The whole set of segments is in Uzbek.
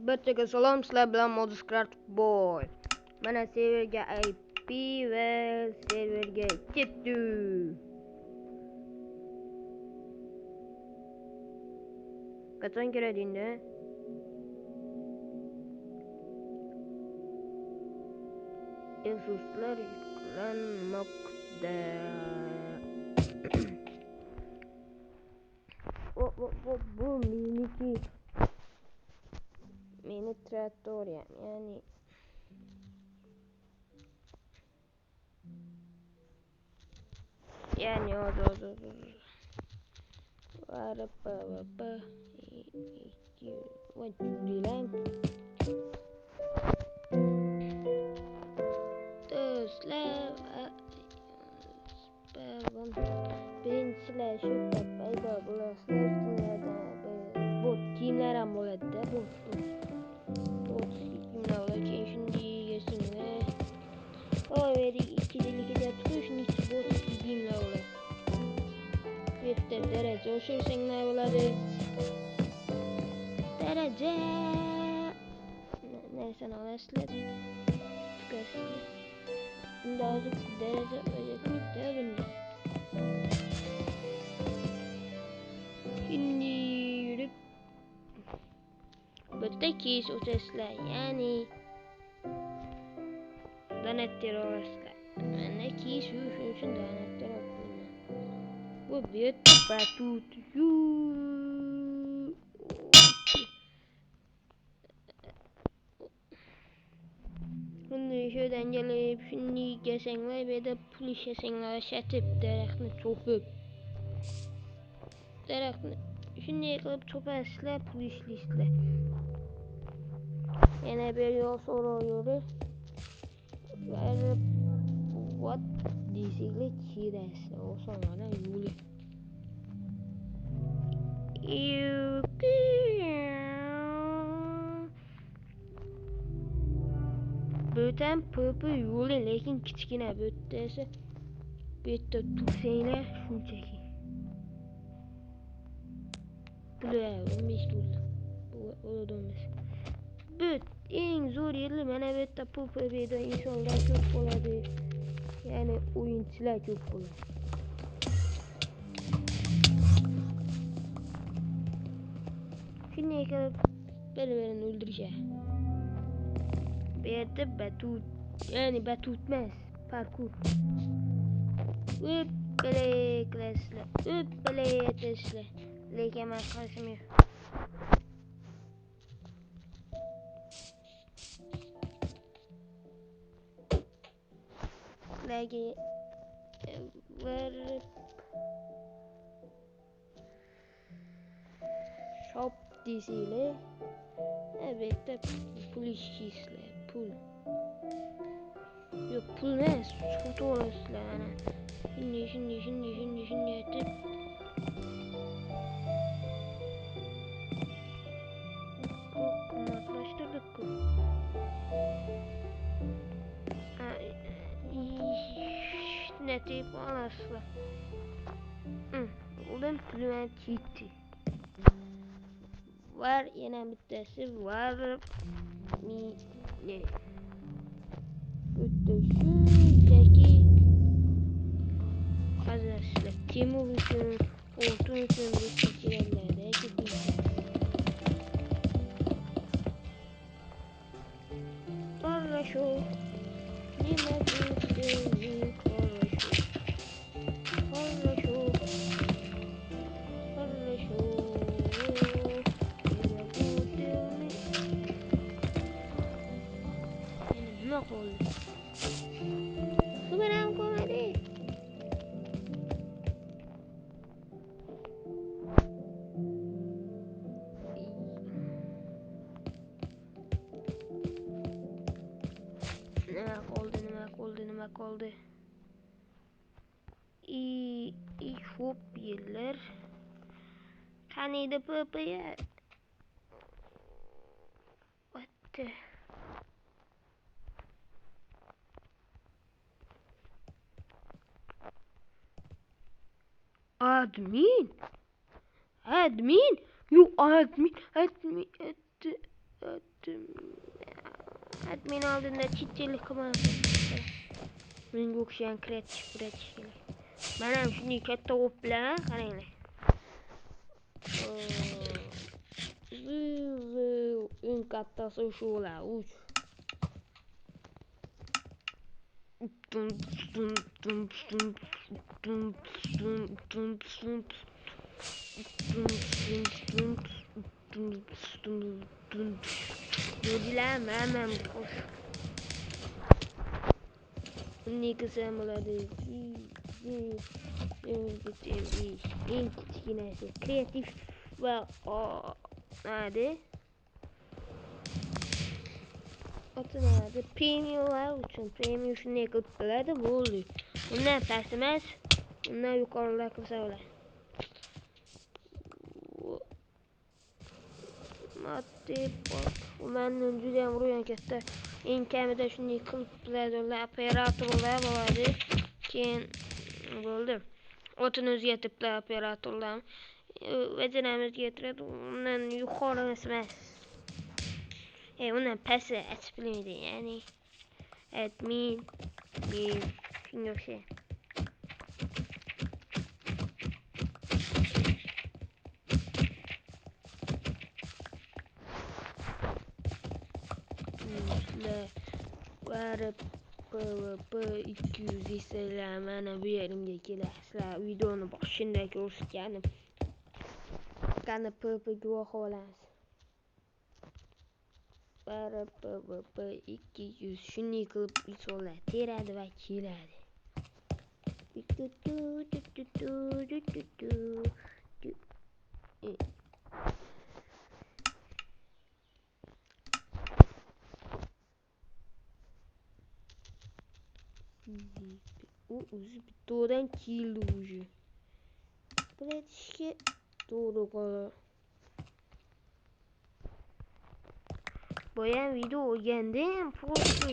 Barchaga salom, sizlar bilan Modus Craft Boy. Mana serverga IP va serverga ketdi. Qachon kiradingda? Resurslar yuklanmoqda. Bu meniki. Meni trattoriyam, yani hozir varpa what dilang do'stlar birinchilar shu paydo bo'lasizlar, bot kiyimlar ham bo'ladi-da, bot kiyimlar bo'ladi. Keyin shunday yesinlar. Veri ikkilikda turishning bot kiyimlar bo'ladi. Bu yerda daraja oshirsang nima bo'ladi? Daraja narsani olasizlar, tukasizlar. Bunda hozir daraja o'yatmaydi bunda. Şimdi yürüp buradaki sosyalistler, yani donatör olasızlar. Ne ki şu için donatör olsunlar. Bu bir batut Şimdi şuradan gelip şimdi geçenler ve de pul işesenler şatıp daraxtni çopib daraxtni shunday qilib cho'pasizlar, pul ishlaysizlar. Yana bir yo'l so'rayverib what deysizlar, kirasizlar osongina yo'li. Bo'tam po'pi yo'li, lekin kichkina bo'tdasi. Bu yerda tursanglar shunchaki. Bular 15 dollar. Bu o'ldirmas. Bu eng zo'r yeri mana bu yerda PvP'da insonlar ko'p bo'ladi. Ya'ni o'yinchilar ko'p bo'ladi. Shunday qilib bir-birini o'ldirishadi. Bu yerda batut, ya'ni batut emas, parkur. O'ppalay qilasizlar, o'ppalay aytasizlar. Lekin men qilishim yo'q. Lagi var shop deysizlar. Albatta pul ishlaysizlar, pul. Yo'q, pul emas, sotib olasizlar ana. Shunday aytib qimmatlashtirdik-ku. Netib olasizlar. Udan pulim ketdi. Var yana bittasi var. Ne? Bitta shunchaki qazasizlar. Temur uchun, oltin uchun bitta keraklarda ketmaydi. Хорошо. Nima bo'lsin, хорошо. Nima qoldi? Subaram qoladi. Nima qoldi? Shop yerlar. Qaniydi PvP'ya? What? Admin? You admin? Admin oldinda chitchilik qilmayman. Menga o'xshagan kreativ vrach kerak. Mana shunday katta o'plar, qaranglar. Eng kattasi shular, uch. Gördüler mi? Hemen koş. Ne kısım oladı? En kiçkinesi. Kreatif ve nerede? Atı nerede? Premiumlar için. Premium şu ne kıtladı bu oluyor. Bunlar pesmez. Bunlar yukarılar kısalar. Maddi bak. Ulanın cüden vuruyor katta. En kamida shunday qiliblar, operatorlar bo'ladi. Keyin bo'ldi. O'tini o'zgartiriblar operatorlar. Vazinamizni o'zgartiradi. Undan yuqorisi emas. Undan pasti achib bilmaydi, ya'ni. Admin, shunga o'xshaydi. Barib PvP 200 desanglar mana bu yerimga kelasizlar. Videoni boshida ko'rsatganim. Qani PvP guvohi olasiz. Barib PvP 200 shunday qilib insonlar teradi va keladi. O'zi bittadan keldi уже. Biletishga to'g'ri qoladi. Bu ham video o'rgandim, просто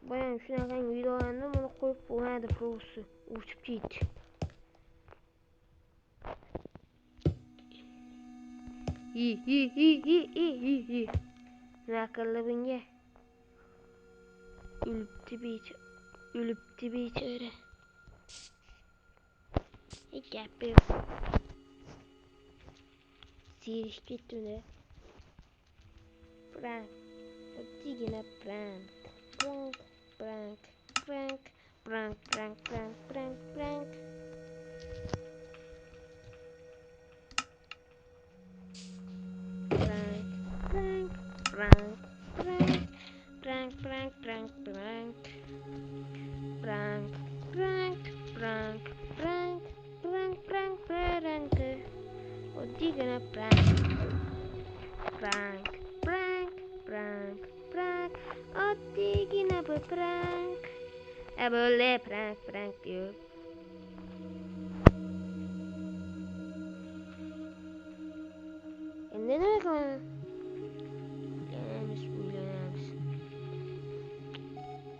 bu ham shunaqa video olgandim, uni qo'yib bo'lmadi, просто o'chib ketdi. Nima qildi bunga? O'libdi bechora. Gap yo'q. Serish ketdi. Prank. Oddiygina prank. Prank. Oddiygina prank. Oddiygina bir prank. Böyle prank diyor. Endi nima qilamiz?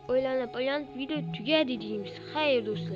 O'ylanib video tugadi deymiz. Xayr do'stlar.